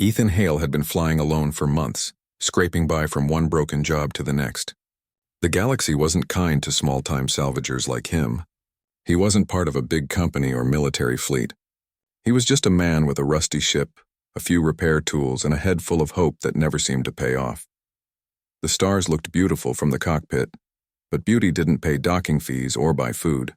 Ethan Hale had been flying alone for months, scraping by from one broken job to the next. The galaxy wasn't kind to small-time salvagers like him. He wasn't part of a big company or military fleet. He was just a man with a rusty ship, a few repair tools, and a head full of hope that never seemed to pay off. The stars looked beautiful from the cockpit, but beauty didn't pay docking fees or buy food.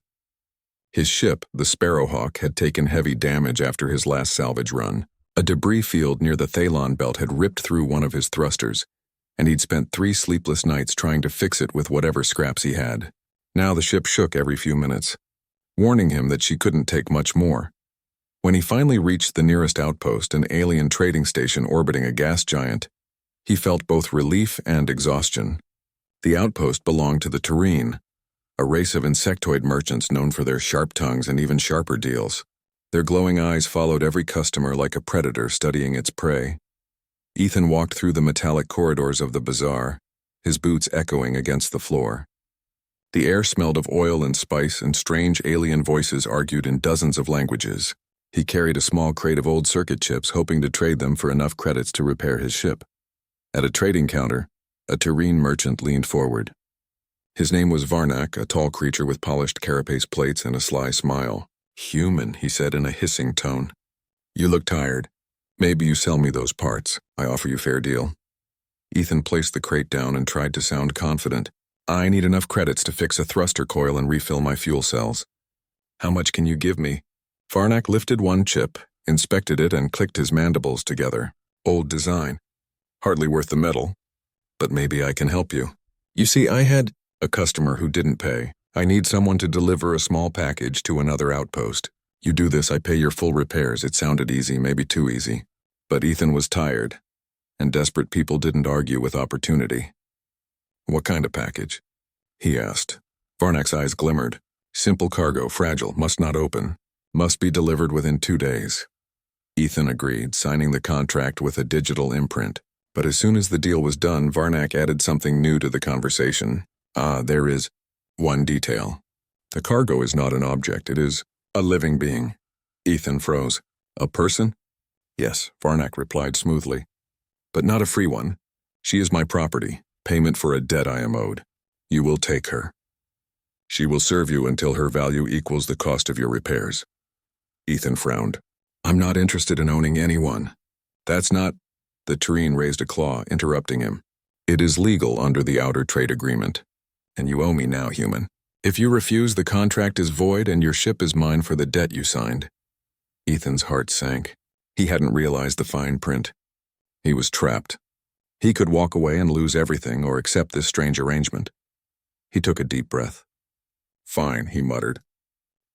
His ship, the Sparrowhawk, had taken heavy damage after his last salvage run. A debris field near the Thalon belt had ripped through one of his thrusters, and he'd spent 3 sleepless nights trying to fix it with whatever scraps he had. Now the ship shook every few minutes, warning him that she couldn't take much more. When he finally reached the nearest outpost, an alien trading station orbiting a gas giant, he felt both relief and exhaustion. The outpost belonged to the Terrene, a race of insectoid merchants known for their sharp tongues and even sharper deals. Their glowing eyes followed every customer like a predator studying its prey. Ethan walked through the metallic corridors of the bazaar, his boots echoing against the floor. The air smelled of oil and spice, and strange alien voices argued in dozens of languages. He carried a small crate of old circuit chips, hoping to trade them for enough credits to repair his ship. At a trading counter, a Terrene merchant leaned forward. His name was Varnak, a tall creature with polished carapace plates and a sly smile. "Human," he said in a hissing tone. "You look tired. Maybe you sell me those parts. I offer you fair deal." Ethan placed the crate down and tried to sound confident. "I need enough credits to fix a thruster coil and refill my fuel cells." "How much can you give me?" Varnak lifted one chip, inspected it, and clicked his mandibles together. "Old design. Hardly worth the metal. But maybe I can help you. You see, I had a customer who didn't pay. I need someone to deliver a small package to another outpost. You do this, I pay your full repairs." It sounded easy, maybe too easy. But Ethan was tired, and desperate people didn't argue with opportunity. "What kind of package?" he asked. Varnak's eyes glimmered. "Simple cargo, fragile, must not open. Must be delivered within 2 days." Ethan agreed, signing the contract with a digital imprint. But as soon as the deal was done, Varnak added something new to the conversation. There is one detail. The cargo is not an object, it is a living being." Ethan froze. "A person?" "Yes," Varnak replied smoothly. "But not a free one. She is my property, payment for a debt I am owed. You will take her. She will serve you until her value equals the cost of your repairs." Ethan frowned. "I'm not interested in owning anyone." "That's not—" The Terrene raised a claw, interrupting him. "It is legal under the Outer Trade Agreement. And you owe me now, human. If you refuse, the contract is void and your ship is mine for the debt you signed." Ethan's heart sank. He hadn't realized the fine print. He was trapped. He could walk away and lose everything or accept this strange arrangement. He took a deep breath. "Fine," he muttered.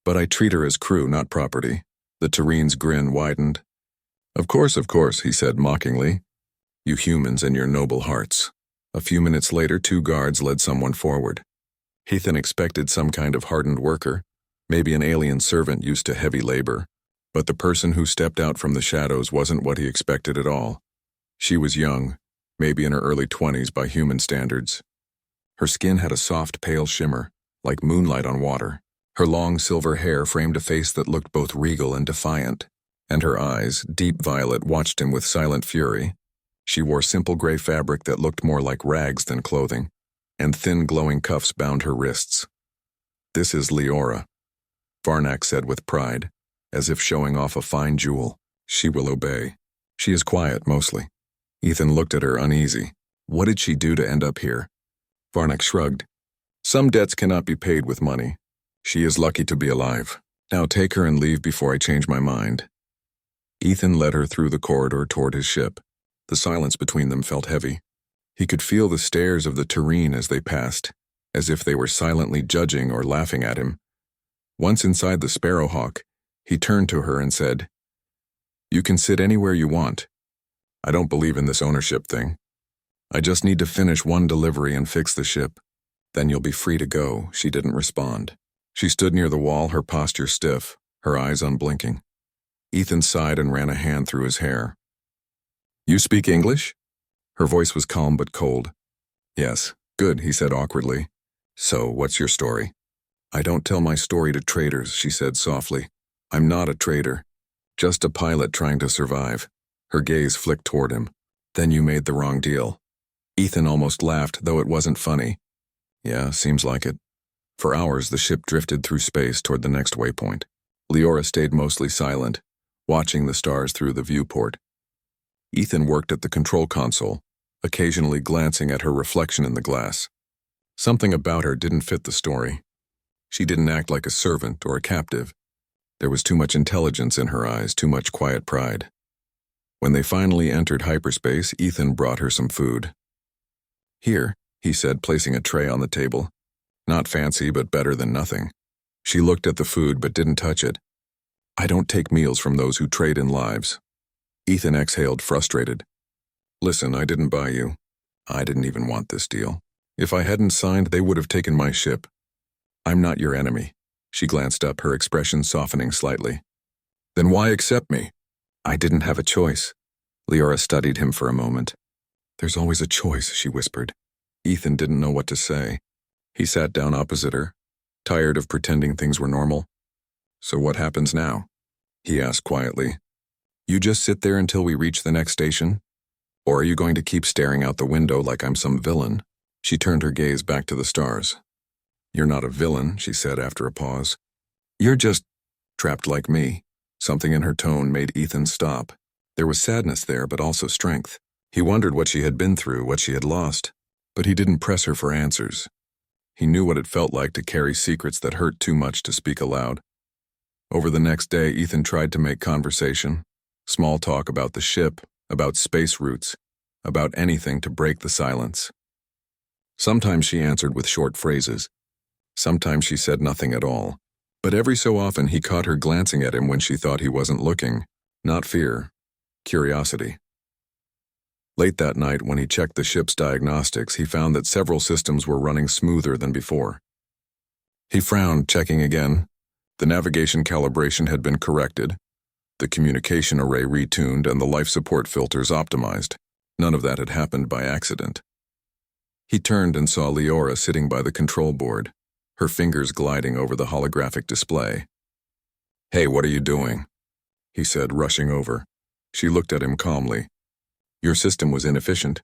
"But I treat her as crew, not property." The Terrene's grin widened. Of course," he said mockingly. "You humans and your noble hearts." A few minutes later, 2 guards led someone forward. Ethan expected some kind of hardened worker, maybe an alien servant used to heavy labor, but the person who stepped out from the shadows wasn't what he expected at all. She was young, maybe in her early 20s by human standards. Her skin had a soft, pale shimmer, like moonlight on water. Her long silver hair framed a face that looked both regal and defiant, and her eyes, deep violet, watched him with silent fury. She wore simple gray fabric that looked more like rags than clothing, and thin glowing cuffs bound her wrists. "This is Leora," Varnak said with pride, as if showing off a fine jewel. "She will obey. She is quiet, mostly." Ethan looked at her uneasy. What did she do to end up here? Varnak shrugged. "Some debts cannot be paid with money. She is lucky to be alive. Now take her and leave before I change my mind." Ethan led her through the corridor toward his ship. The silence between them felt heavy. He could feel the stares of the Terrene as they passed, as if they were silently judging or laughing at him. Once inside the Sparrowhawk, he turned to her and said, "You can sit anywhere you want. I don't believe in this ownership thing. I just need to finish one delivery and fix the ship. Then you'll be free to go." She didn't respond. She stood near the wall, her posture stiff, her eyes unblinking. Ethan sighed and ran a hand through his hair. "You speak English?" Her voice was calm but cold. "Yes." "Good," he said awkwardly. "So, what's your story?" "I don't tell my story to traders," she said softly. "I'm not a trader. Just a pilot trying to survive. Her gaze flicked toward him. Then you made the wrong deal. Ethan almost laughed, though it wasn't funny. Yeah, seems like it. For hours, the ship drifted through space toward the next waypoint. Leora stayed mostly silent, watching the stars through the viewport. Ethan worked at the control console, occasionally glancing at her reflection in the glass. Something about her didn't fit the story. She didn't act like a servant or a captive. There was too much intelligence in her eyes, too much quiet pride. When they finally entered hyperspace, Ethan brought her some food. Here, he said, placing a tray on the table. Not fancy, but better than nothing. She looked at the food but didn't touch it. I don't take meals from those who trade in lives. Ethan exhaled, frustrated. Listen, I didn't buy you. I didn't even want this deal. If I hadn't signed, they would have taken my ship. I'm not your enemy. She glanced up, her expression softening slightly. Then why accept me? I didn't have a choice. Leora studied him for a moment. There's always a choice, she whispered. Ethan didn't know what to say. He sat down opposite her, tired of pretending things were normal. So what happens now? He asked quietly. You just sit there until we reach the next station? Or are you going to keep staring out the window like I'm some villain? She turned her gaze back to the stars. You're not a villain, she said after a pause. You're just trapped like me. Something in her tone made Ethan stop. There was sadness there, but also strength. He wondered what she had been through, what she had lost. But he didn't press her for answers. He knew what it felt like to carry secrets that hurt too much to speak aloud. Over the next day, Ethan tried to make conversation. Small talk about the ship, about space routes, about anything to break the silence. Sometimes she answered with short phrases. Sometimes she said nothing at all. But every so often he caught her glancing at him when she thought he wasn't looking. Not fear, curiosity. Late that night, when he checked the ship's diagnostics, he found that several systems were running smoother than before. He frowned, checking again. The navigation calibration had been corrected, the communication array retuned, and the life support filters optimized. None of that had happened by accident. He turned and saw Leora sitting by the control board, her fingers gliding over the holographic display. Hey, what are you doing? He said, rushing over. She looked at him calmly. Your system was inefficient.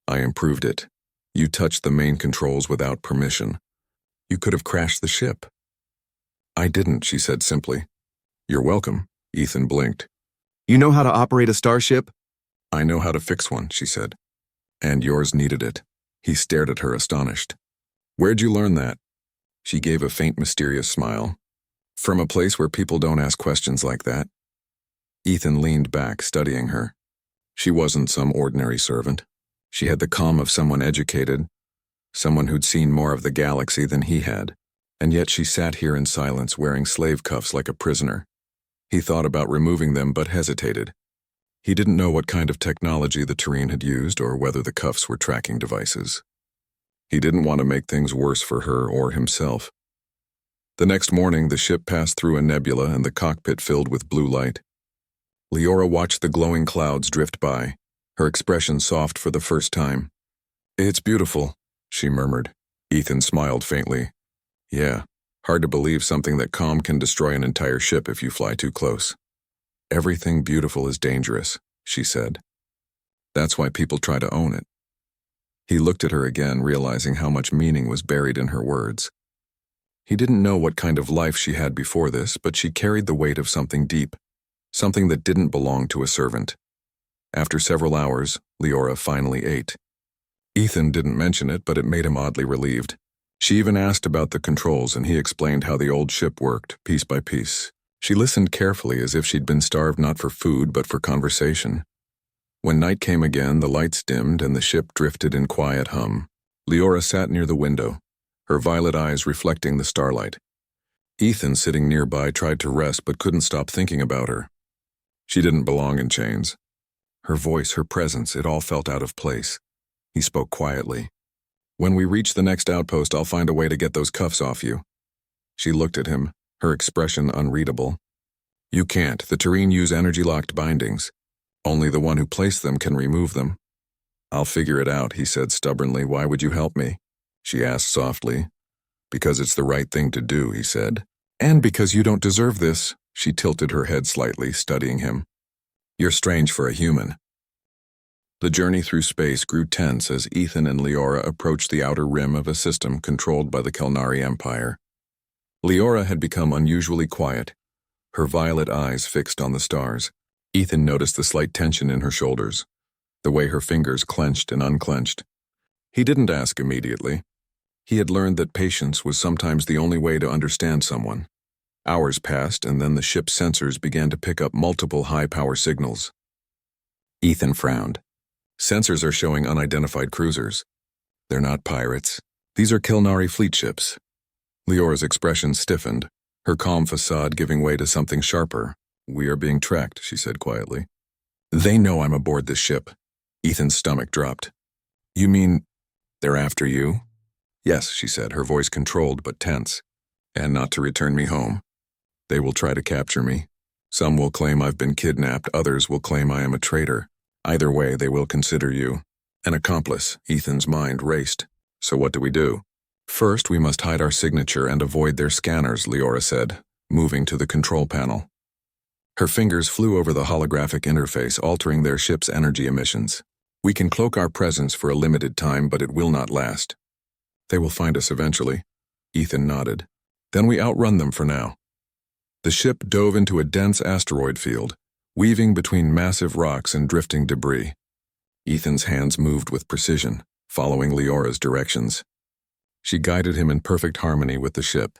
I improved it. You touched the main controls without permission. You could have crashed the ship. I didn't, she said simply. You're welcome, Ethan blinked. You know how to operate a starship? I know how to fix one, she said. And yours needed it. He stared at her, astonished. Where'd you learn that? She gave a faint, mysterious smile. From a place where people don't ask questions like that. Ethan leaned back, studying her. She wasn't some ordinary servant. She had the calm of someone educated, someone who'd seen more of the galaxy than he had. And yet she sat here in silence, wearing slave cuffs like a prisoner. He thought about removing them, but hesitated. He didn't know what kind of technology the Terrene had used or whether the cuffs were tracking devices. He didn't want to make things worse for her or himself. The next morning, the ship passed through a nebula and the cockpit filled with blue light. Leora watched the glowing clouds drift by, her expression soft for the first time. It's beautiful, she murmured. Ethan smiled faintly. Yeah, hard to believe something that calm can destroy an entire ship if you fly too close. Everything beautiful is dangerous, she said. That's why people try to own it. He looked at her again, realizing how much meaning was buried in her words. He didn't know what kind of life she had before this, but she carried the weight of something deep, something that didn't belong to a servant. After several hours, Leora finally ate. Ethan didn't mention it, but it made him oddly relieved. She even asked about the controls, and he explained how the old ship worked, piece by piece. She listened carefully, as if she'd been starved not for food but for conversation. When night came again, the lights dimmed and the ship drifted in quiet hum. Leora sat near the window, her violet eyes reflecting the starlight. Ethan, sitting nearby, tried to rest but couldn't stop thinking about her. She didn't belong in chains. Her voice, her presence, it all felt out of place. He spoke quietly. When we reach the next outpost, I'll find a way to get those cuffs off you. She looked at him, her expression unreadable. You can't. The Terrene use energy-locked bindings. Only the one who placed them can remove them. I'll figure it out, he said stubbornly. Why would you help me? She asked softly. Because it's the right thing to do, he said. And because you don't deserve this. She tilted her head slightly, studying him. You're strange for a human. The journey through space grew tense as Ethan and Leora approached the outer rim of a system controlled by the Kelnari Empire. Leora had become unusually quiet, her violet eyes fixed on the stars. Ethan noticed the slight tension in her shoulders, the way her fingers clenched and unclenched. He didn't ask immediately. He had learned that patience was sometimes the only way to understand someone. Hours passed, and then the ship's sensors began to pick up multiple high-power signals. Ethan frowned. Sensors are showing unidentified cruisers. They're not pirates. These are Kelnari fleet ships. Leora's expression stiffened, her calm facade giving way to something sharper. We are being tracked, she said quietly. They know I'm aboard this ship. Ethan's stomach dropped. You mean they're after you? Yes, she said, her voice controlled but tense. And not to return me home. They will try to capture me. Some will claim I've been kidnapped, others will claim I am a traitor. Either way, they will consider you an accomplice. Ethan's mind raced. So what do we do? First, we must hide our signature and avoid their scanners, Leora said, moving to the control panel. Her fingers flew over the holographic interface, altering their ship's energy emissions. We can cloak our presence for a limited time, but it will not last. They will find us eventually. Ethan nodded. Then we outrun them for now. The ship dove into a dense asteroid field, weaving between massive rocks and drifting debris. Ethan's hands moved with precision, following Leora's directions. She guided him in perfect harmony with the ship,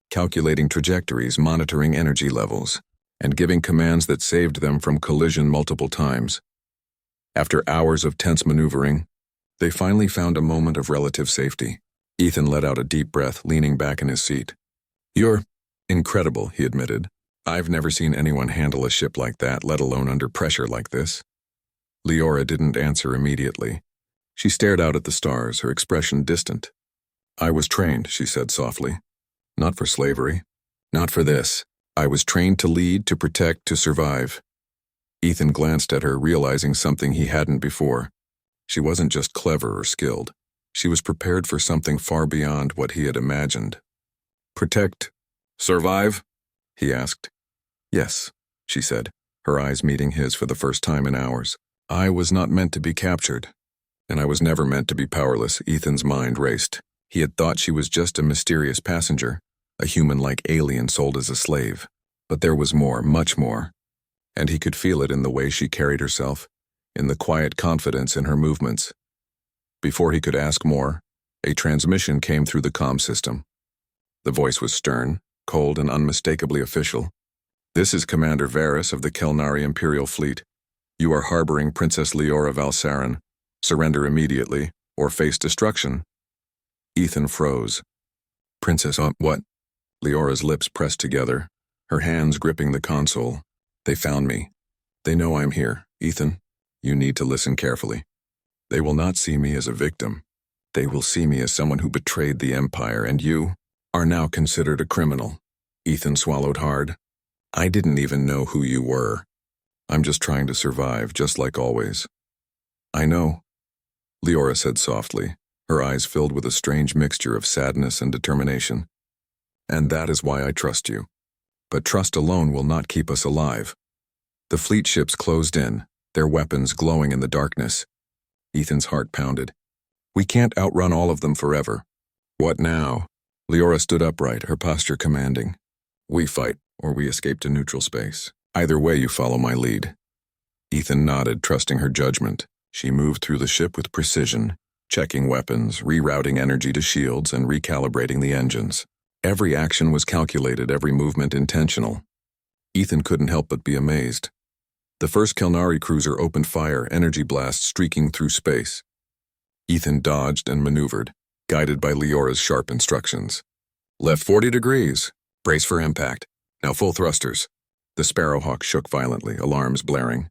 calculating trajectories, monitoring energy levels, and giving commands that saved them from collision multiple times. After hours of tense maneuvering, they finally found a moment of relative safety. Ethan let out a deep breath, leaning back in his seat. You're incredible, he admitted. I've never seen anyone handle a ship like that, let alone under pressure like this. Leora didn't answer immediately. She stared out at the stars, her expression distant. I was trained, she said softly. Not for slavery. Not for this. I was trained to lead, to protect, to survive. Ethan glanced at her, realizing something he hadn't before. She wasn't just clever or skilled. She was prepared for something far beyond what he had imagined. Protect? Survive? He asked. Yes, she said, her eyes meeting his for the first time in hours. I was not meant to be captured, and I was never meant to be powerless. Ethan's mind raced. He had thought she was just a mysterious passenger, a human-like alien sold as a slave. But there was more, much more. And he could feel it in the way she carried herself, in the quiet confidence in her movements. Before he could ask more, a transmission came through the comm system. The voice was stern, cold, and unmistakably official. This is Commander Varys of the Kelnari Imperial Fleet. You are harboring Princess Leora Valsarin. Surrender immediately, or face destruction. Ethan froze. Princess, what? Leora's lips pressed together, her hands gripping the console. They found me. They know I'm here. Ethan, you need to listen carefully. They will not see me as a victim. They will see me as someone who betrayed the Empire, and you are now considered a criminal. Ethan swallowed hard. I didn't even know who you were. I'm just trying to survive, just like always. I know, Leora said softly, her eyes filled with a strange mixture of sadness and determination. And that is why I trust you. But trust alone will not keep us alive. The fleet ships closed in, their weapons glowing in the darkness. Ethan's heart pounded. We can't outrun all of them forever. What now? Leora stood upright, her posture commanding. We fight, or we escape to neutral space. Either way, you follow my lead. Ethan nodded, trusting her judgment. She moved through the ship with precision, checking weapons, rerouting energy to shields, and recalibrating the engines. Every action was calculated, every movement intentional. Ethan couldn't help but be amazed. The first Kelnari cruiser opened fire, energy blasts streaking through space. Ethan dodged and maneuvered, guided by Leora's sharp instructions. Left 40 degrees. Brace for impact. Now full thrusters. The Sparrowhawk shook violently, alarms blaring.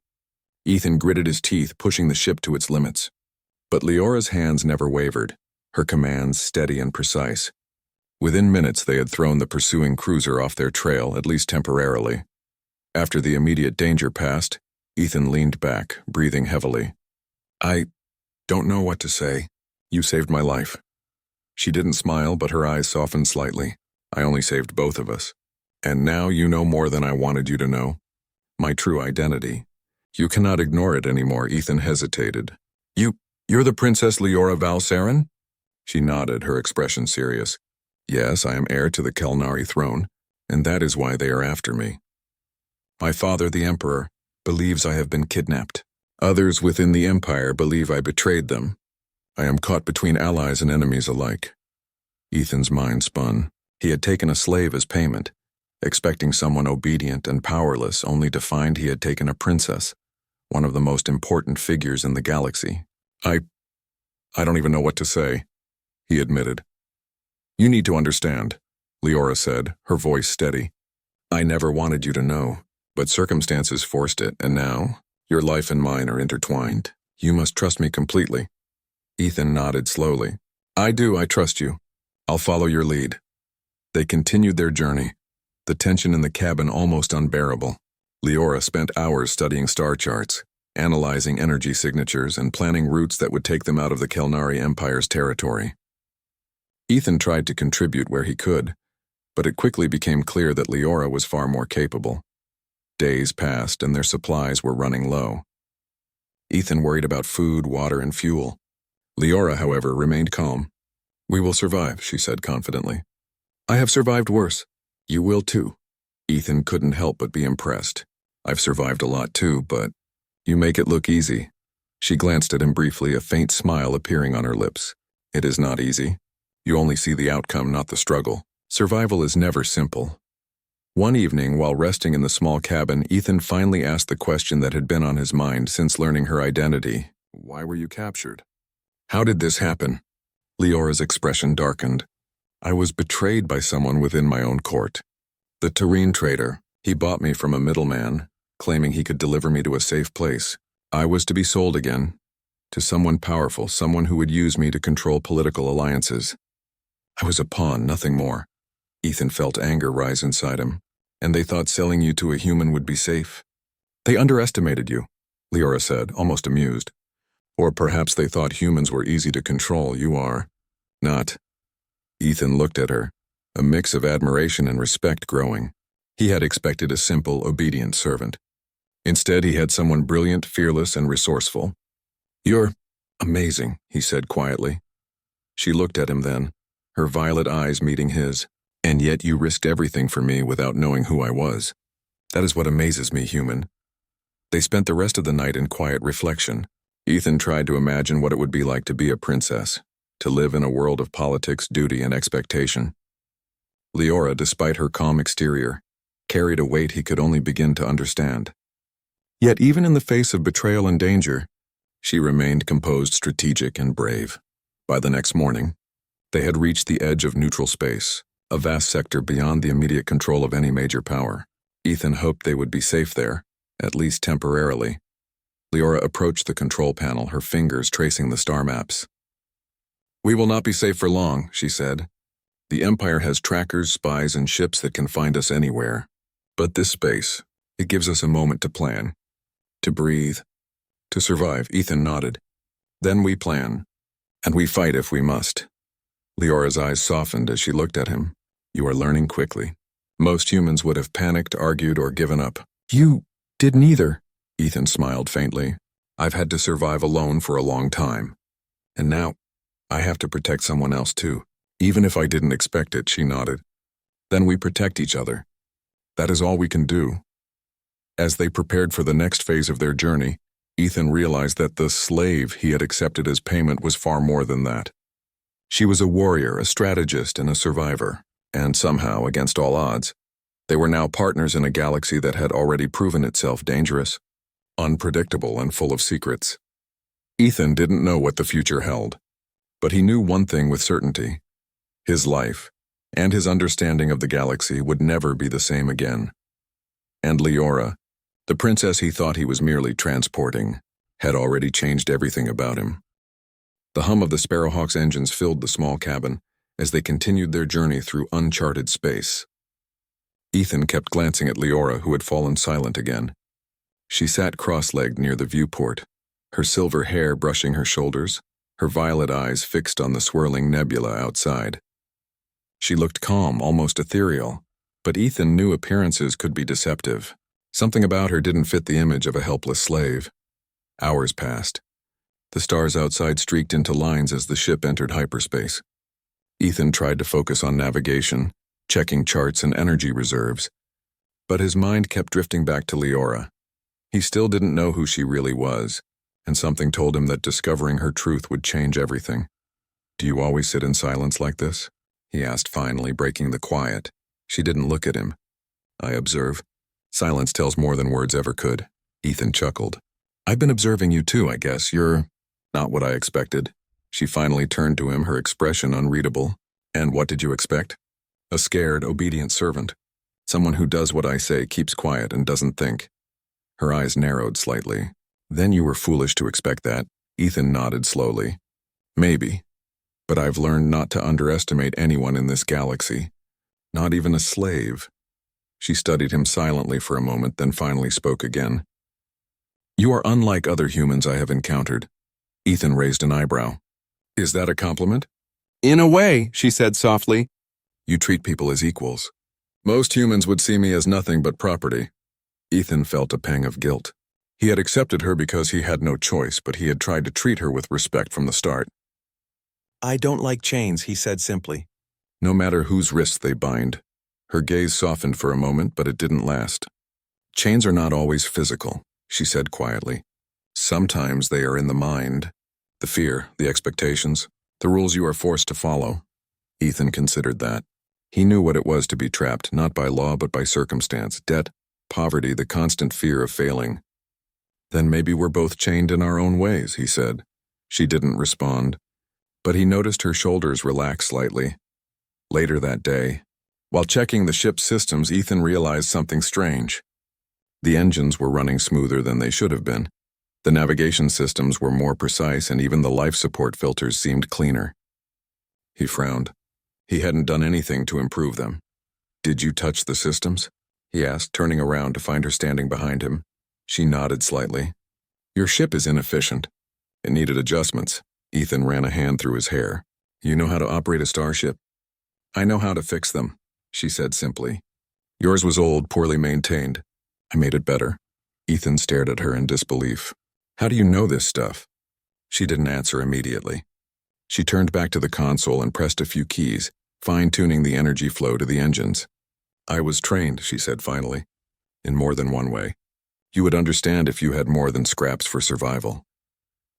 Ethan gritted his teeth, pushing the ship to its limits. But Leora's hands never wavered, her commands steady and precise. Within minutes, they had thrown the pursuing cruiser off their trail, at least temporarily. After the immediate danger passed, Ethan leaned back, breathing heavily. I don't know what to say. You saved my life. She didn't smile, but her eyes softened slightly. I only saved both of us. And now you know more than I wanted you to know. My true identity. You cannot ignore it anymore, Ethan hesitated. You're the Princess Leora Valsarin? She nodded, her expression serious. Yes, I am heir to the Kelnari throne, and that is why they are after me. My father, the Emperor, believes I have been kidnapped. Others within the Empire believe I betrayed them. I am caught between allies and enemies alike. Ethan's mind spun. He had taken a slave as payment, expecting someone obedient and powerless, only to find he had taken a princess, one of the most important figures in the galaxy. I don't even know what to say, he admitted. You need to understand, Leora said, her voice steady. I never wanted you to know, but circumstances forced it, and now, your life and mine are intertwined. You must trust me completely. Ethan nodded slowly. I trust you. I'll follow your lead. They continued their journey, the tension in the cabin almost unbearable. Leora spent hours studying star charts, analyzing energy signatures and planning routes that would take them out of the Kelnari Empire's territory. Ethan tried to contribute where he could, but it quickly became clear that Leora was far more capable. Days passed and their supplies were running low. Ethan worried about food, water, and fuel. Leora, however, remained calm. We will survive, she said confidently. I have survived worse. You will too. Ethan couldn't help but be impressed. I've survived a lot too, but you make it look easy. She glanced at him briefly, a faint smile appearing on her lips. It is not easy. You only see the outcome, not the struggle. Survival is never simple. One evening, while resting in the small cabin, Ethan finally asked the question that had been on his mind since learning her identity. Why were you captured? How did this happen? Leora's expression darkened. I was betrayed by someone within my own court. The Terrene trader. He bought me from a middleman, claiming he could deliver me to a safe place. I was to be sold again, to someone powerful, someone who would use me to control political alliances. I was a pawn, nothing more. Ethan felt anger rise inside him. And they thought selling you to a human would be safe. They underestimated you, Leora said, almost amused. Or perhaps they thought humans were easy to control. You are not. Ethan looked at her, a mix of admiration and respect growing. He had expected a simple, obedient servant. Instead, he had someone brilliant, fearless, and resourceful. You're amazing, he said quietly. She looked at him then, her violet eyes meeting his. And yet you risked everything for me without knowing who I was. That is what amazes me, human. They spent the rest of the night in quiet reflection. Ethan tried to imagine what it would be like to be a princess, to live in a world of politics, duty, and expectation. Leora, despite her calm exterior, carried a weight he could only begin to understand. Yet even in the face of betrayal and danger, she remained composed, strategic, and brave. By the next morning, they had reached the edge of neutral space, a vast sector beyond the immediate control of any major power. Ethan hoped they would be safe there, at least temporarily. Leora approached the control panel, her fingers tracing the star maps. We will not be safe for long, she said. The Empire has trackers, spies, and ships that can find us anywhere. But this space, it gives us a moment to plan, to breathe, to survive. Ethan nodded. Then we plan, and we fight if we must. Leora's eyes softened as she looked at him. You are learning quickly. Most humans would have panicked, argued, or given up. You did neither. Ethan smiled faintly. I've had to survive alone for a long time. And now, I have to protect someone else too. Even if I didn't expect it, she nodded. Then we protect each other. That is all we can do. As they prepared for the next phase of their journey, Ethan realized that the slave he had accepted as payment was far more than that. She was a warrior, a strategist, and a survivor. And somehow, against all odds, they were now partners in a galaxy that had already proven itself dangerous, unpredictable, and full of secrets. Ethan didn't know what the future held, but he knew one thing with certainty. His life, and his understanding of the galaxy, would never be the same again. And Leora, the princess he thought he was merely transporting, had already changed everything about him. The hum of the Sparrowhawk's engines filled the small cabin as they continued their journey through uncharted space. Ethan kept glancing at Leora, who had fallen silent again. She sat cross-legged near the viewport, her silver hair brushing her shoulders, her violet eyes fixed on the swirling nebula outside. She looked calm, almost ethereal, but Ethan knew appearances could be deceptive. Something about her didn't fit the image of a helpless slave. Hours passed. The stars outside streaked into lines as the ship entered hyperspace. Ethan tried to focus on navigation, checking charts and energy reserves. But his mind kept drifting back to Leora. He still didn't know who she really was, and something told him that discovering her truth would change everything. "Do you always sit in silence like this?" he asked finally, breaking the quiet. She didn't look at him. "I observe. Silence tells more than words ever could." Ethan chuckled. "I've been observing you too, I guess. You're not what I expected." She finally turned to him, her expression unreadable. "And what did you expect?" "A scared, obedient servant. Someone who does what I say, keeps quiet, and doesn't think." Her eyes narrowed slightly. "Then you were foolish to expect that." Ethan nodded slowly. "Maybe. But I've learned not to underestimate anyone in this galaxy. Not even a slave." She studied him silently for a moment, then finally spoke again. "You are unlike other humans I have encountered." Ethan raised an eyebrow. "Is that a compliment?" "In a way," she said softly. "You treat people as equals. Most humans would see me as nothing but property." Ethan felt a pang of guilt. He had accepted her because he had no choice, but he had tried to treat her with respect from the start. "I don't like chains," he said simply. No matter whose wrists they bind. Her gaze softened for a moment, but it didn't last. "Chains are not always physical," she said quietly. "Sometimes they are in the mind. The fear, the expectations, the rules you are forced to follow." Ethan considered that. He knew what it was to be trapped, not by law but by circumstance, debt, poverty, the constant fear of failing. "Then maybe we're both chained in our own ways," he said. She didn't respond, but he noticed her shoulders relax slightly. Later that day, while checking the ship's systems, Ethan realized something strange. The engines were running smoother than they should have been. The navigation systems were more precise, and even the life support filters seemed cleaner. He frowned. He hadn't done anything to improve them. "Did you touch the systems?" he asked, turning around to find her standing behind him. She nodded slightly. "Your ship is inefficient. It needed adjustments." Ethan ran a hand through his hair. "You know how to operate a starship?" "I know how to fix them," she said simply. "Yours was old, poorly maintained. I made it better." Ethan stared at her in disbelief. "How do you know this stuff?" She didn't answer immediately. She turned back to the console and pressed a few keys, fine-tuning the energy flow to the engines. "I was trained," she said finally, "in more than one way. You would understand if you had more than scraps for survival."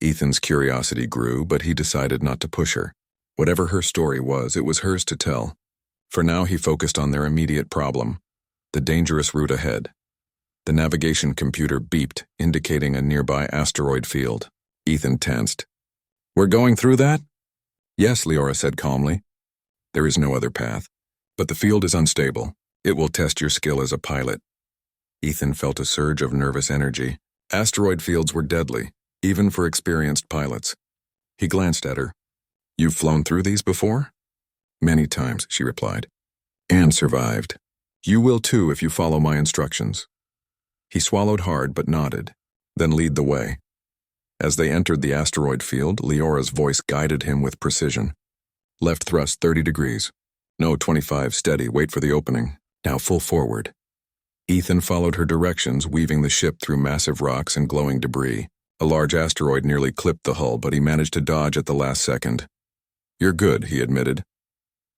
Ethan's curiosity grew, but he decided not to push her. Whatever her story was, it was hers to tell. For now, he focused on their immediate problem, the dangerous route ahead. The navigation computer beeped, indicating a nearby asteroid field. Ethan tensed. "We're going through that?" "Yes," Leora said calmly. "There is no other path. But the field is unstable. It will test your skill as a pilot." Ethan felt a surge of nervous energy. Asteroid fields were deadly, even for experienced pilots. He glanced at her. "You've flown through these before?" "Many times," she replied. "And survived. You will too if you follow my instructions." He swallowed hard but nodded, then lead the way. As they entered the asteroid field, Leora's voice guided him with precision. "Left thrust 30 degrees. No, 25, steady, wait for the opening. Now full forward." Ethan followed her directions, weaving the ship through massive rocks and glowing debris. A large asteroid nearly clipped the hull, but he managed to dodge at the last second. "You're good," he admitted.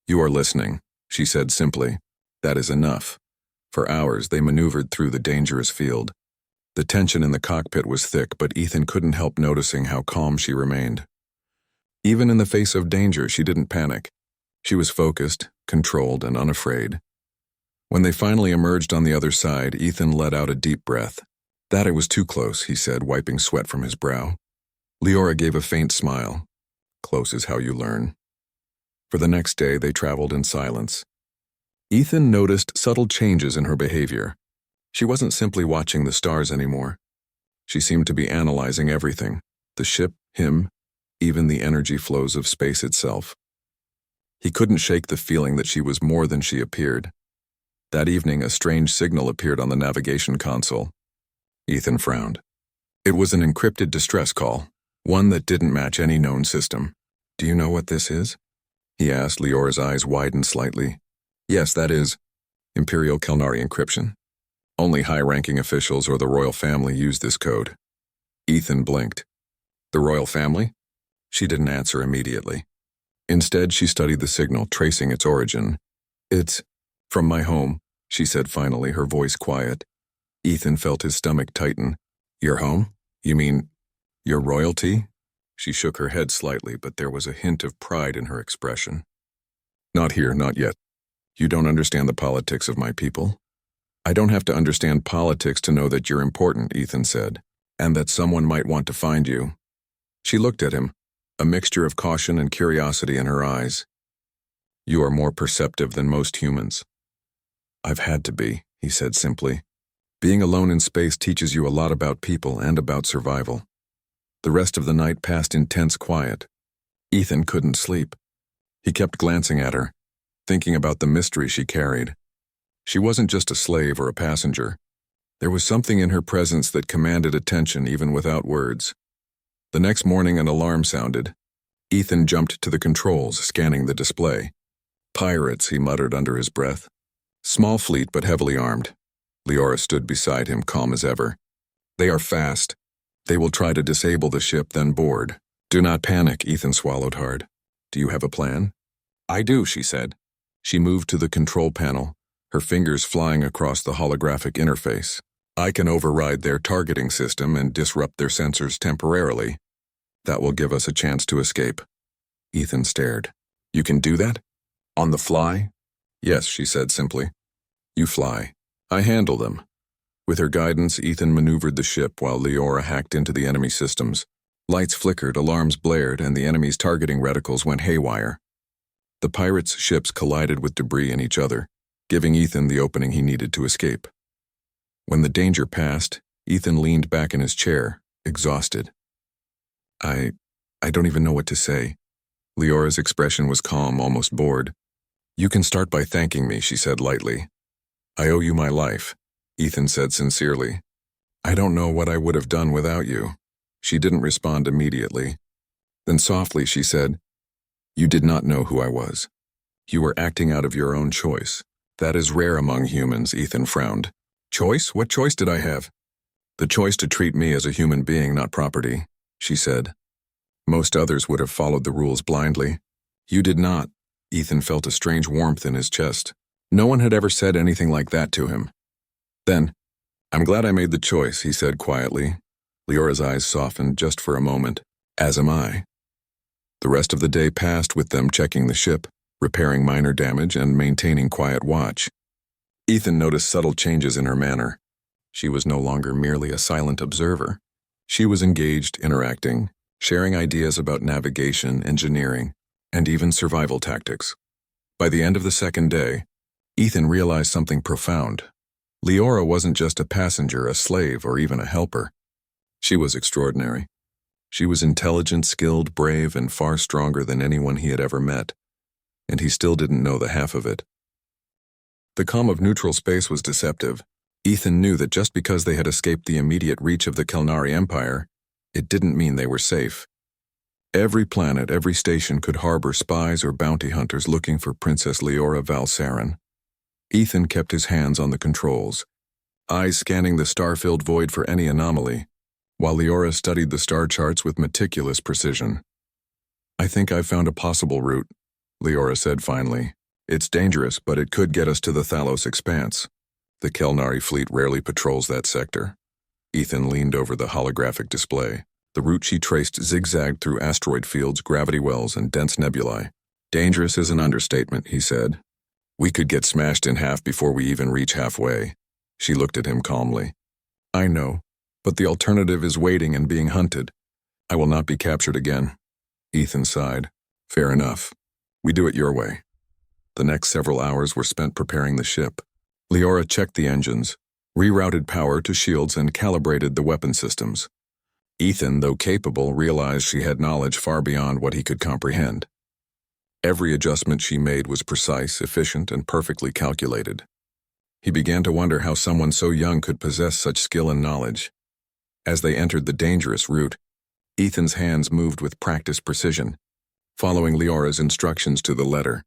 "You are listening," she said simply. "That is enough." For hours, they maneuvered through the dangerous field. The tension in the cockpit was thick, but Ethan couldn't help noticing how calm she remained. Even in the face of danger, she didn't panic. She was focused, controlled, and unafraid. When they finally emerged on the other side, Ethan let out a deep breath. "That it was too close," he said, wiping sweat from his brow. Leora gave a faint smile. "Close is how you learn." For the next day, they traveled in silence. Ethan noticed subtle changes in her behavior. She wasn't simply watching the stars anymore. She seemed to be analyzing everything, the ship, him, even the energy flows of space itself. He couldn't shake the feeling that she was more than she appeared. That evening, a strange signal appeared on the navigation console. Ethan frowned. It was an encrypted distress call, one that didn't match any known system. "Do you know what this is?" he asked. Leora's eyes widened slightly. "Yes, that is Imperial Kelnari encryption." Only high-ranking officials or the royal family use this code. Ethan blinked. The royal family? She didn't answer immediately. Instead, she studied the signal, tracing its origin. It's from my home, she said finally, her voice quiet. Ethan felt his stomach tighten. Your home? You mean your royalty? She shook her head slightly, but there was a hint of pride in her expression. Not here, not yet. You don't understand the politics of my people. I don't have to understand politics to know that you're important, Ethan said, and that someone might want to find you. She looked at him, a mixture of caution and curiosity in her eyes. You are more perceptive than most humans. I've had to be, he said simply. Being alone in space teaches you a lot about people and about survival. The rest of the night passed in tense quiet. Ethan couldn't sleep. He kept glancing at her, thinking about the mystery she carried. She wasn't just a slave or a passenger. There was something in her presence that commanded attention even without words. The next morning an alarm sounded. Ethan jumped to the controls, scanning the display. Pirates, he muttered under his breath. Small fleet but heavily armed. Leora stood beside him, calm as ever. They are fast. They will try to disable the ship, then board. Do not panic, Ethan swallowed hard. Do you have a plan? I do, she said. She moved to the control panel, her fingers flying across the holographic interface. I can override their targeting system and disrupt their sensors temporarily. That will give us a chance to escape. Ethan stared. You can do that? On the fly? Yes, she said simply. You fly. I handle them. With her guidance, Ethan maneuvered the ship while Leora hacked into the enemy systems. Lights flickered, alarms blared, and the enemy's targeting reticles went haywire. The pirates' ships collided with debris in each other, giving Ethan the opening he needed to escape. When the danger passed, Ethan leaned back in his chair, exhausted. I don't even know what to say. Leora's expression was calm, almost bored. You can start by thanking me, she said lightly. I owe you my life, Ethan said sincerely. I don't know what I would have done without you. She didn't respond immediately. Then softly she said, You did not know who I was. You were acting out of your own choice. That is rare among humans, Ethan frowned. Choice? What choice did I have? The choice to treat me as a human being, not property, she said. Most others would have followed the rules blindly. You did not. Ethan felt a strange warmth in his chest. No one had ever said anything like that to him. Then, I'm glad I made the choice, he said quietly. Leora's eyes softened just for a moment. As am I. The rest of the day passed with them checking the ship, repairing minor damage, and maintaining quiet watch. Ethan noticed subtle changes in her manner. She was no longer merely a silent observer. She was engaged, interacting, sharing ideas about navigation, engineering, and even survival tactics. By the end of the second day, Ethan realized something profound. Leora wasn't just a passenger, a slave, or even a helper. She was extraordinary. She was intelligent, skilled, brave, and far stronger than anyone he had ever met. And he still didn't know the half of it. The calm of neutral space was deceptive. Ethan knew that just because they had escaped the immediate reach of the Kelnari Empire, it didn't mean they were safe. Every planet, every station could harbor spies or bounty hunters looking for Princess Leora Valsarin. Ethan kept his hands on the controls, eyes scanning the star-filled void for any anomaly, while Leora studied the star charts with meticulous precision. I think I've found a possible route, Leora said finally. It's dangerous, but it could get us to the Thalos Expanse. The Kelnari fleet rarely patrols that sector. Ethan leaned over the holographic display. The route she traced zigzagged through asteroid fields, gravity wells, and dense nebulae. Dangerous is an understatement, he said. We could get smashed in half before we even reach halfway. She looked at him calmly. I know, but the alternative is waiting and being hunted. I will not be captured again. Ethan sighed. Fair enough. We do it your way. The next several hours were spent preparing the ship. Leora checked the engines, rerouted power to shields, and calibrated the weapon systems. Ethan, though capable, realized she had knowledge far beyond what he could comprehend. Every adjustment she made was precise, efficient, and perfectly calculated. He began to wonder how someone so young could possess such skill and knowledge. As they entered the dangerous route, Ethan's hands moved with practiced precision, following Leora's instructions to the letter.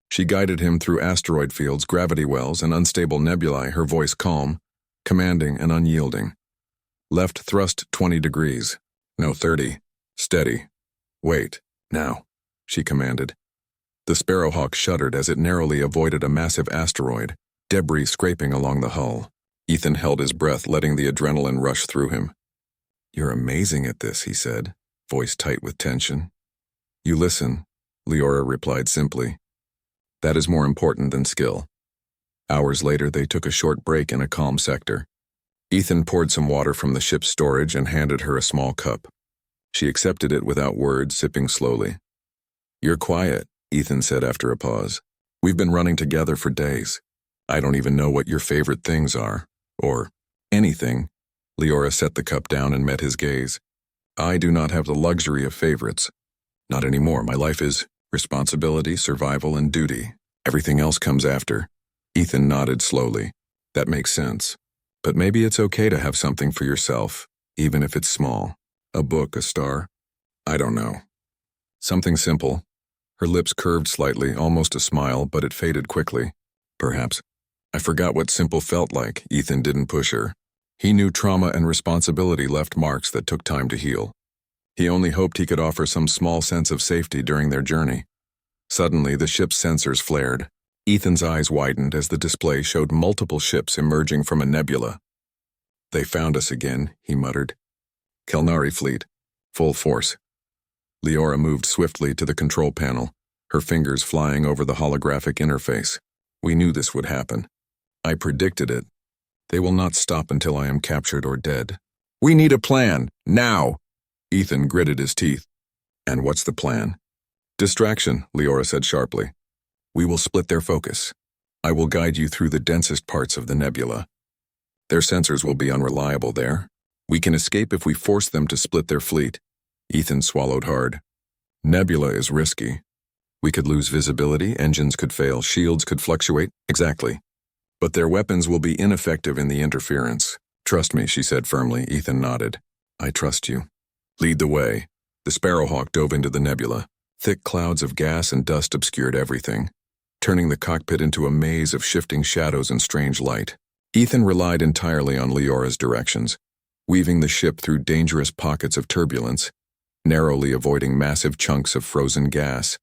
She guided him through asteroid fields, gravity wells, and unstable nebulae, her voice calm, commanding and unyielding. Left thrust 20 degrees. No, 30. Steady. Wait. Now, she commanded. The Sparrowhawk shuddered as it narrowly avoided a massive asteroid, debris scraping along the hull. Ethan held his breath, letting the adrenaline rush through him. "You're amazing at this," he said, voice tight with tension. "You listen," Leora replied simply. "That is more important than skill." Hours later, they took a short break in a calm sector. Ethan poured some water from the ship's storage and handed her a small cup. She accepted it without words, sipping slowly. "You're quiet," Ethan said after a pause. "We've been running together for days. I don't even know what your favorite things are. Or anything." Leora set the cup down and met his gaze. "I do not have the luxury of favorites. Not anymore. My life is responsibility, survival, and duty. Everything else comes after." Ethan nodded slowly. "That makes sense. But maybe it's okay to have something for yourself, even if it's small. A book, a star. I don't know. Something simple." Her lips curved slightly, almost a smile, but it faded quickly. "Perhaps." I forgot what simple felt like. Ethan didn't push her. He knew trauma and responsibility left marks that took time to heal. He only hoped he could offer some small sense of safety during their journey. Suddenly, the ship's sensors flared. Ethan's eyes widened as the display showed multiple ships emerging from a nebula. "They found us again," he muttered. "Kelnari fleet. Full force." Leora moved swiftly to the control panel, her fingers flying over the holographic interface. "We knew this would happen. I predicted it. They will not stop until I am captured or dead. We need a plan, now!" Ethan gritted his teeth. "And what's the plan?" "Distraction," Leora said sharply. "We will split their focus. I will guide you through the densest parts of the nebula. Their sensors will be unreliable there. We can escape if we force them to split their fleet." Ethan swallowed hard. "Nebula is risky. We could lose visibility, engines could fail, shields could fluctuate." "Exactly. But their weapons will be ineffective in the interference. Trust me," she said firmly. Ethan nodded. "I trust you. Lead the way." The Sparrowhawk dove into the nebula. Thick clouds of gas and dust obscured everything, turning the cockpit into a maze of shifting shadows and strange light. Ethan relied entirely on Leora's directions, weaving the ship through dangerous pockets of turbulence, narrowly avoiding massive chunks of frozen gas.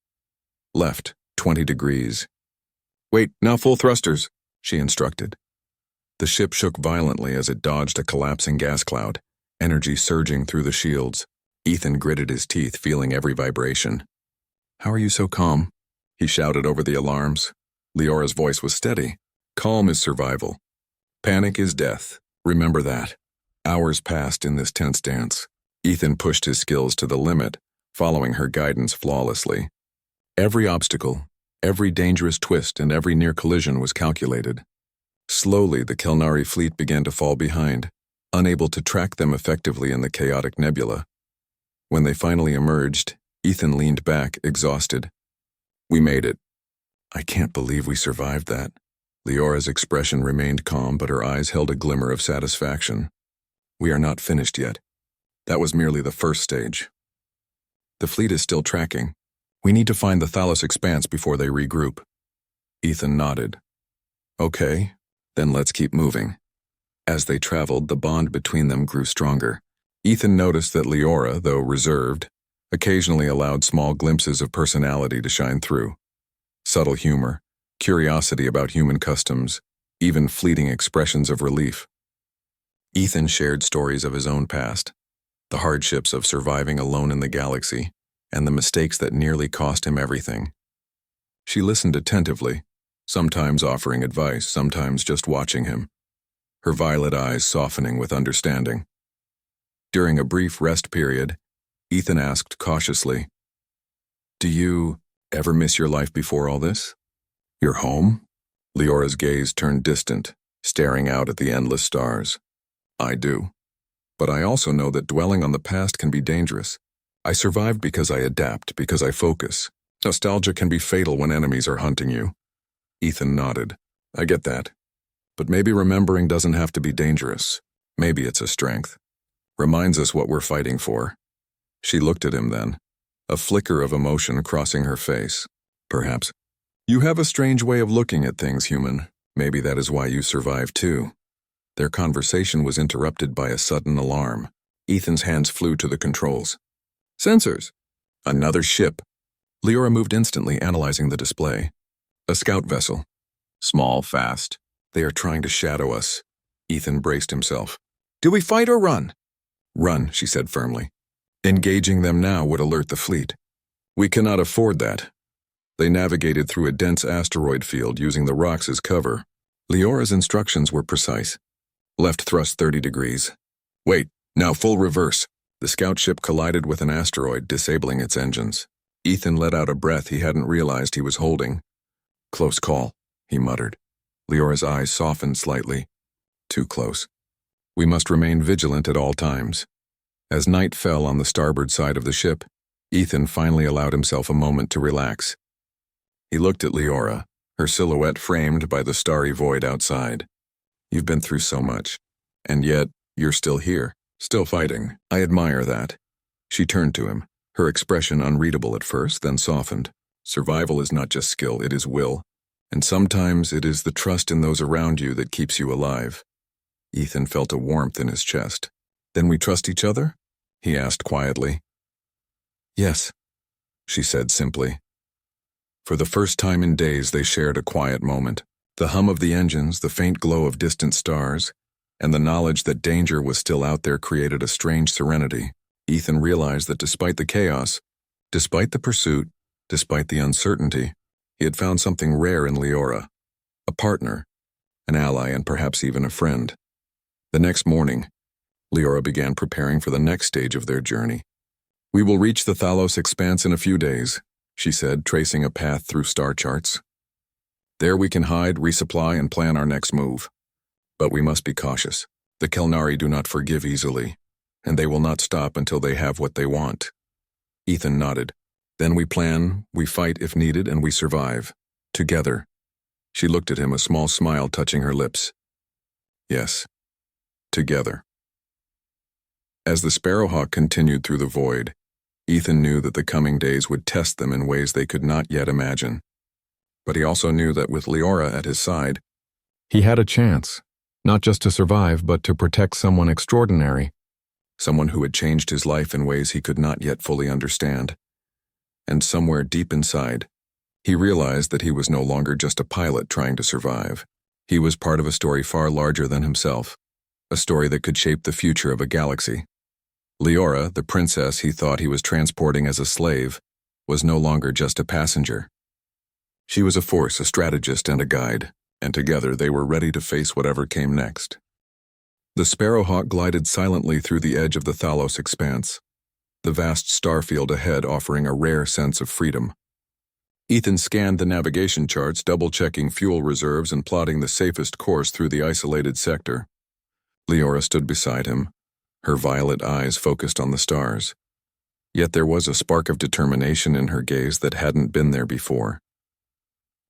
"Left, 20 degrees. "Wait, now full thrusters," she instructed. The ship shook violently as it dodged a collapsing gas cloud, energy surging through the shields. Ethan gritted his teeth, feeling every vibration. "How are you so calm?" he shouted over the alarms. Leora's voice was steady. "Calm is survival. Panic is death. Remember that." Hours passed in this tense dance. Ethan pushed his skills to the limit, following her guidance flawlessly. Every obstacle, every dangerous twist, and every near collision was calculated. Slowly, the Kelnari fleet began to fall behind, unable to track them effectively in the chaotic nebula. When they finally emerged, Ethan leaned back, exhausted. "We made it." "I can't believe we survived that." Leora's expression remained calm, but her eyes held a glimmer of satisfaction. "We are not finished yet. That was merely the first stage. The fleet is still tracking. We need to find the Thalos expanse before they regroup." Ethan nodded. "Okay, then let's keep moving." As they traveled, the bond between them grew stronger. Ethan noticed that Leora, though reserved, occasionally allowed small glimpses of personality to shine through. Subtle humor, curiosity about human customs, even fleeting expressions of relief. Ethan shared stories of his own past, the hardships of surviving alone in the galaxy, and the mistakes that nearly cost him everything. She listened attentively, sometimes offering advice, sometimes just watching him, her violet eyes softening with understanding. During a brief rest period, Ethan asked cautiously, "Do you ever miss your life before all this? Your home?" Leora's gaze turned distant, staring out at the endless stars. "I do. But I also know that dwelling on the past can be dangerous. I survived because I adapt, because I focus. Nostalgia can be fatal when enemies are hunting you." Ethan nodded. "I get that. But maybe remembering doesn't have to be dangerous. Maybe it's a strength. Reminds us what we're fighting for." She looked at him then, a flicker of emotion crossing her face. "Perhaps. You have a strange way of looking at things, human. Maybe that is why you survived too." Their conversation was interrupted by a sudden alarm. Ethan's hands flew to the controls. Sensors! Another ship. Leora moved instantly, analyzing the display. A scout vessel. Small, fast. They are trying to shadow us. Ethan braced himself. Do we fight or run? Run, she said firmly. Engaging them now would alert the fleet. We cannot afford that. They navigated through a dense asteroid field using the rocks as cover. Leora's instructions were precise. Left thrust 30 degrees. Wait, now full reverse. The scout ship collided with an asteroid, disabling its engines. Ethan let out a breath he hadn't realized he was holding. Close call, he muttered. Leora's eyes softened slightly. Too close. We must remain vigilant at all times. As night fell on the starboard side of the ship, Ethan finally allowed himself a moment to relax. He looked at Leora, her silhouette framed by the starry void outside. You've been through so much, and yet you're still here, still fighting. I admire that. She turned to him, her expression unreadable at first, then softened. Survival is not just skill, it is will. And sometimes it is the trust in those around you that keeps you alive. Ethan felt a warmth in his chest. Then we trust each other? He asked quietly. Yes, she said simply. For the first time in days, they shared a quiet moment. The hum of the engines, the faint glow of distant stars, and the knowledge that danger was still out there created a strange serenity. Ethan realized that despite the chaos, despite the pursuit, despite the uncertainty, he had found something rare in Leora. A partner, an ally, and perhaps even a friend. The next morning, Leora began preparing for the next stage of their journey. We will reach the Thalos expanse in a few days, she said, tracing a path through star charts. There we can hide, resupply, and plan our next move. But we must be cautious. The Kelnari do not forgive easily, and they will not stop until they have what they want. Ethan nodded. Then we plan, we fight if needed, and we survive. Together. She looked at him, a small smile touching her lips. Yes. Together. As the Sparrowhawk continued through the void, Ethan knew that the coming days would test them in ways they could not yet imagine. But he also knew that with Leora at his side, he had a chance, not just to survive, but to protect someone extraordinary, someone who had changed his life in ways he could not yet fully understand. And somewhere deep inside, he realized that he was no longer just a pilot trying to survive. He was part of a story far larger than himself, a story that could shape the future of a galaxy. Leora, the princess he thought he was transporting as a slave, was no longer just a passenger. She was a force, a strategist, and a guide, and together they were ready to face whatever came next. The Sparrowhawk glided silently through the edge of the Thalos expanse, the vast starfield ahead offering a rare sense of freedom. Ethan scanned the navigation charts, double-checking fuel reserves and plotting the safest course through the isolated sector. Leora stood beside him, her violet eyes focused on the stars. Yet there was a spark of determination in her gaze that hadn't been there before.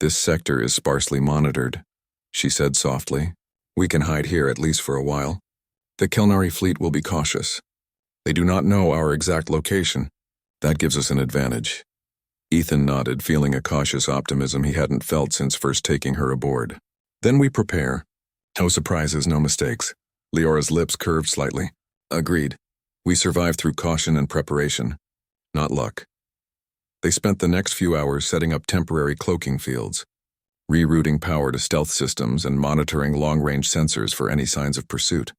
This sector is sparsely monitored, she said softly. We can hide here at least for a while. The Kelnari fleet will be cautious. They do not know our exact location. That gives us an advantage. Ethan nodded, feeling a cautious optimism he hadn't felt since first taking her aboard. Then we prepare. No surprises, no mistakes. Leora's lips curved slightly. Agreed. We survive through caution and preparation, not luck. They spent the next few hours setting up temporary cloaking fields, rerouting power to stealth systems and monitoring long-range sensors for any signs of pursuit.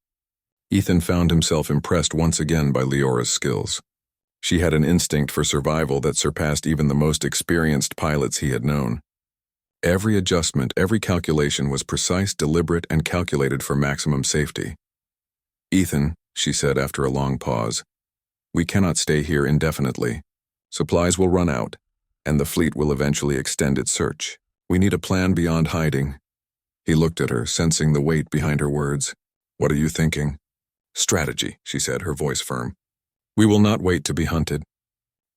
Ethan found himself impressed once again by Leora's skills. She had an instinct for survival that surpassed even the most experienced pilots he had known. Every adjustment, every calculation was precise, deliberate, and calculated for maximum safety. Ethan, she said after a long pause, we cannot stay here indefinitely. Supplies will run out, and the fleet will eventually extend its search. We need a plan beyond hiding. He looked at her, sensing the weight behind her words. What are you thinking? Strategy, she said, her voice firm. We will not wait to be hunted.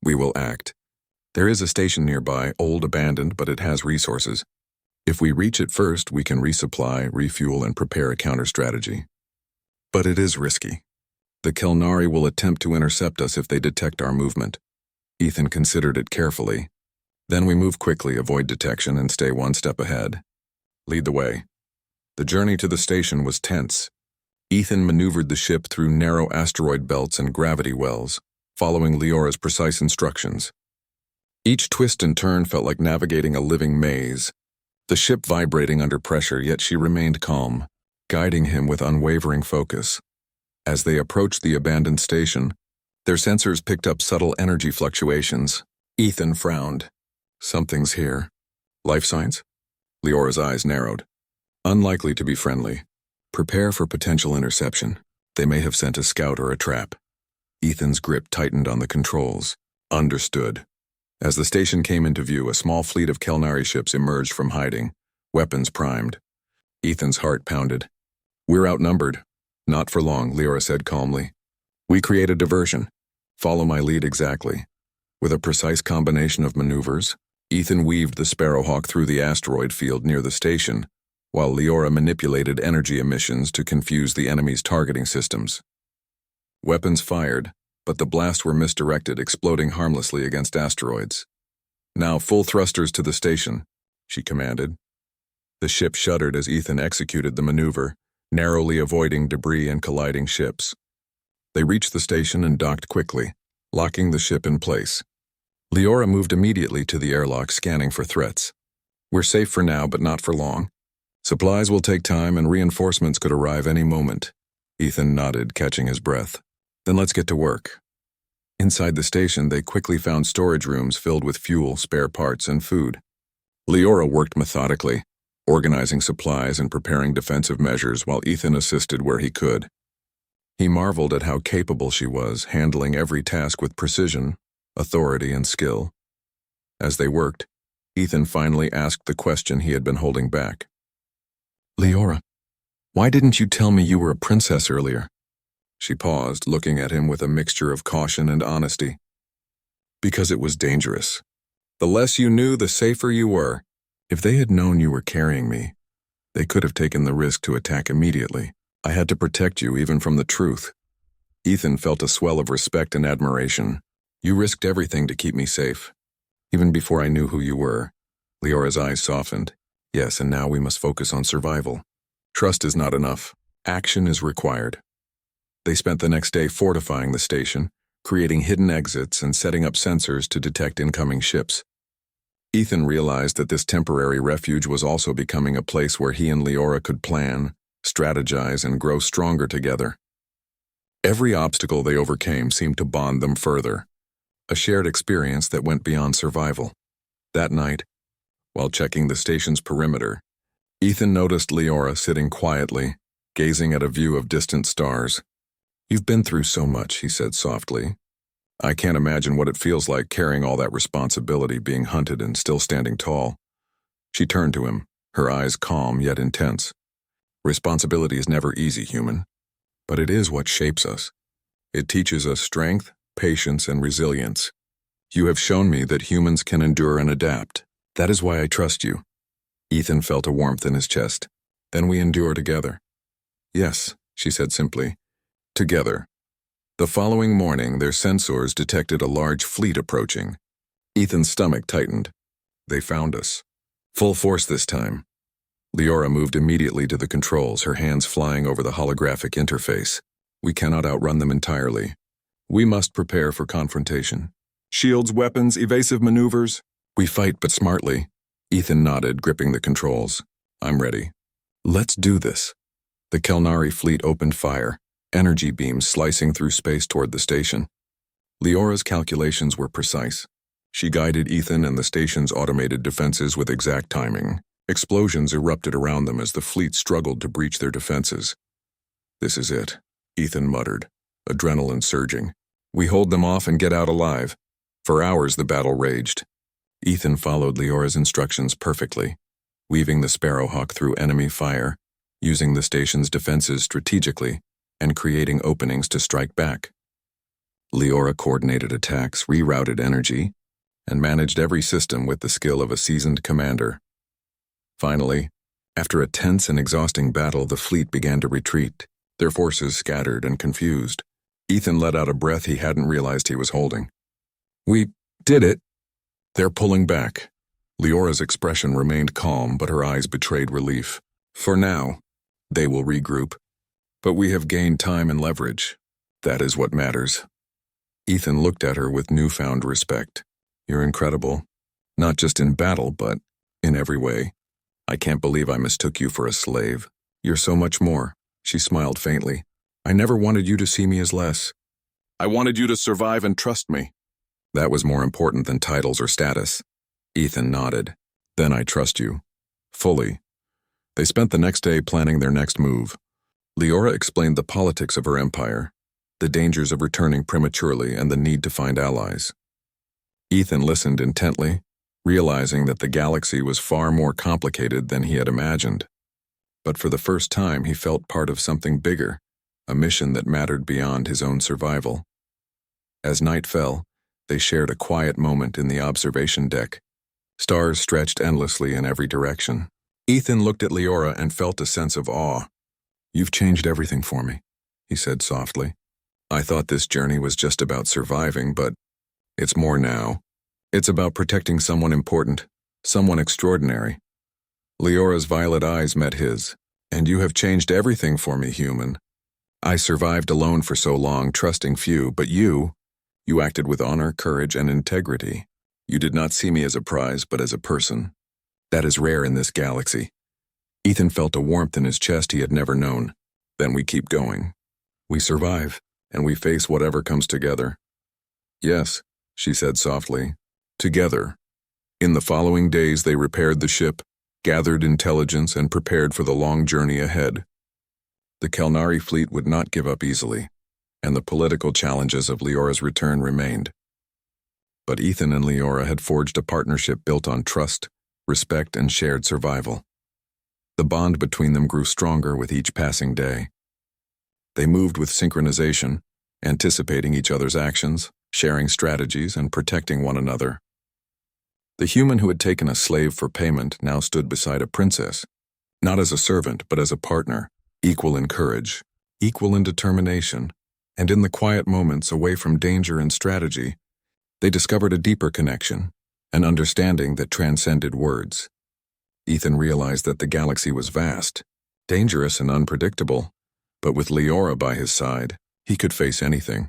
We will act. There is a station nearby, old, abandoned, but it has resources. If we reach it first, we can resupply, refuel, and prepare a counter-strategy. But it is risky. The Kelnari will attempt to intercept us if they detect our movement. Ethan considered it carefully. Then we move quickly, avoid detection, and stay one step ahead. Lead the way. The journey to the station was tense. Ethan maneuvered the ship through narrow asteroid belts and gravity wells, following Leora's precise instructions. Each twist and turn felt like navigating a living maze, the ship vibrating under pressure, yet she remained calm, guiding him with unwavering focus. As they approached the abandoned station, their sensors picked up subtle energy fluctuations. Ethan frowned. Something's here. Life signs? Leora's eyes narrowed. Unlikely to be friendly. Prepare for potential interception. They may have sent a scout or a trap. Ethan's grip tightened on the controls. Understood. As the station came into view, a small fleet of Kelnari ships emerged from hiding, weapons primed. Ethan's heart pounded. We're outnumbered. Not for long, Leora said calmly. We create a diversion. Follow my lead exactly. With a precise combination of maneuvers, Ethan weaved the Sparrowhawk through the asteroid field near the station, while Leora manipulated energy emissions to confuse the enemy's targeting systems. Weapons fired, but the blasts were misdirected, exploding harmlessly against asteroids. Now full thrusters to the station, she commanded. The ship shuddered as Ethan executed the maneuver, narrowly avoiding debris and colliding ships. They reached the station and docked quickly, locking the ship in place. Leora moved immediately to the airlock, scanning for threats. We're safe for now, but not for long. Supplies will take time and reinforcements could arrive any moment. Ethan nodded, catching his breath. Then let's get to work. Inside the station, they quickly found storage rooms filled with fuel, spare parts, and food. Leora worked methodically, organizing supplies and preparing defensive measures while Ethan assisted where he could. He marveled at how capable she was, handling every task with precision, authority, and skill. As they worked, Ethan finally asked the question he had been holding back. Leora, why didn't you tell me you were a princess earlier? She paused, looking at him with a mixture of caution and honesty. Because it was dangerous. The less you knew, the safer you were. If they had known you were carrying me, they could have taken the risk to attack immediately. I had to protect you even from the truth. Ethan felt a swell of respect and admiration. You risked everything to keep me safe. Even before I knew who you were. Leora's eyes softened. Yes, and now we must focus on survival. Trust is not enough. Action is required. They spent the next day fortifying the station, creating hidden exits and setting up sensors to detect incoming ships. Ethan realized that this temporary refuge was also becoming a place where he and Leora could plan, strategize, and grow stronger together. Every obstacle they overcame seemed to bond them further, a shared experience that went beyond survival. That night, while checking the station's perimeter, Ethan noticed Leora sitting quietly, gazing at a view of distant stars. You've been through so much, he said softly. I can't imagine what it feels like carrying all that responsibility, being hunted and still standing tall. She turned to him, her eyes calm yet intense. Responsibility is never easy, human, but it is what shapes us. It teaches us strength, patience, and resilience. You have shown me that humans can endure and adapt. That is why I trust you. Ethan felt a warmth in his chest. Then we endure together. Yes, she said simply. Together. The following morning, their sensors detected a large fleet approaching. Ethan's stomach tightened. They found us. Full force this time. Leora moved immediately to the controls, her hands flying over the holographic interface. We cannot outrun them entirely. We must prepare for confrontation. Shields, weapons, evasive maneuvers. We fight, but smartly. Ethan nodded, gripping the controls. I'm ready. Let's do this. The Kelnari fleet opened fire, energy beams slicing through space toward the station. Leora's calculations were precise. She guided Ethan and the station's automated defenses with exact timing. Explosions erupted around them as the fleet struggled to breach their defenses. This is it, Ethan muttered, adrenaline surging. We hold them off and get out alive. For hours the battle raged. Ethan followed Leora's instructions perfectly, weaving the Sparrowhawk through enemy fire, using the station's defenses strategically, and creating openings to strike back. Leora coordinated attacks, rerouted energy, and managed every system with the skill of a seasoned commander. Finally, after a tense and exhausting battle, the fleet began to retreat, their forces scattered and confused. Ethan let out a breath he hadn't realized he was holding. We did it. They're pulling back. Leora's expression remained calm, but her eyes betrayed relief. For now, they will regroup. But we have gained time and leverage. That is what matters. Ethan looked at her with newfound respect. You're incredible. Not just in battle, but in every way. I can't believe I mistook you for a slave. You're so much more. She smiled faintly. I never wanted you to see me as less. I wanted you to survive and trust me. That was more important than titles or status. Ethan nodded. Then I trust you. Fully. They spent the next day planning their next move. Leora explained the politics of her empire, the dangers of returning prematurely and the need to find allies. Ethan listened intently, realizing that the galaxy was far more complicated than he had imagined. But for the first time he felt part of something bigger, a mission that mattered beyond his own survival. As night fell, they shared a quiet moment in the observation deck. Stars stretched endlessly in every direction. Ethan looked at Leora and felt a sense of awe. You've changed everything for me, he said softly. I thought this journey was just about surviving, but it's more now. It's about protecting someone important, someone extraordinary. Leora's violet eyes met his. And you have changed everything for me, human. I survived alone for so long, trusting few, but you acted with honor, courage, and integrity. You did not see me as a prize, but as a person. That is rare in this galaxy. Ethan felt a warmth in his chest he had never known. Then we keep going. We survive, and we face whatever comes together. Yes, she said softly. Together. In the following days they repaired the ship, gathered intelligence, and prepared for the long journey ahead. The Kelnari fleet would not give up easily, and the political challenges of Leora's return remained. But Ethan and Leora had forged a partnership built on trust, respect, and shared survival. The bond between them grew stronger with each passing day. They moved with synchronization, anticipating each other's actions, sharing strategies, and protecting one another. The human who had taken a slave for payment now stood beside a princess, not as a servant, but as a partner, equal in courage, equal in determination, and in the quiet moments away from danger and strategy, they discovered a deeper connection, an understanding that transcended words. Ethan realized that the galaxy was vast, dangerous and unpredictable, but with Leora by his side, he could face anything.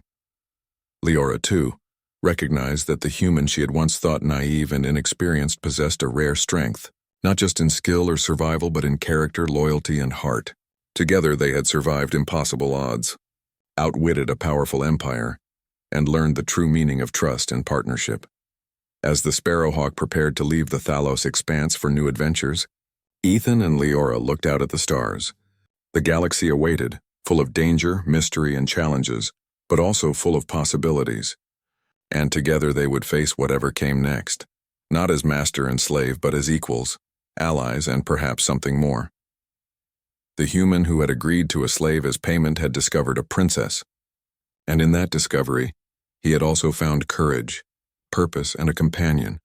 Leora, too, recognized that the human she had once thought naive and inexperienced possessed a rare strength, not just in skill or survival, but in character, loyalty, and heart. Together they had survived impossible odds, outwitted a powerful empire, and learned the true meaning of trust and partnership. As the Sparrowhawk prepared to leave the Thalos expanse for new adventures, Ethan and Leora looked out at the stars. The galaxy awaited, full of danger, mystery, and challenges, but also full of possibilities. And together they would face whatever came next, not as master and slave, but as equals, allies, and perhaps something more. The human who had agreed to a slave as payment had discovered a princess, and in that discovery, he had also found courage, purpose, and a companion.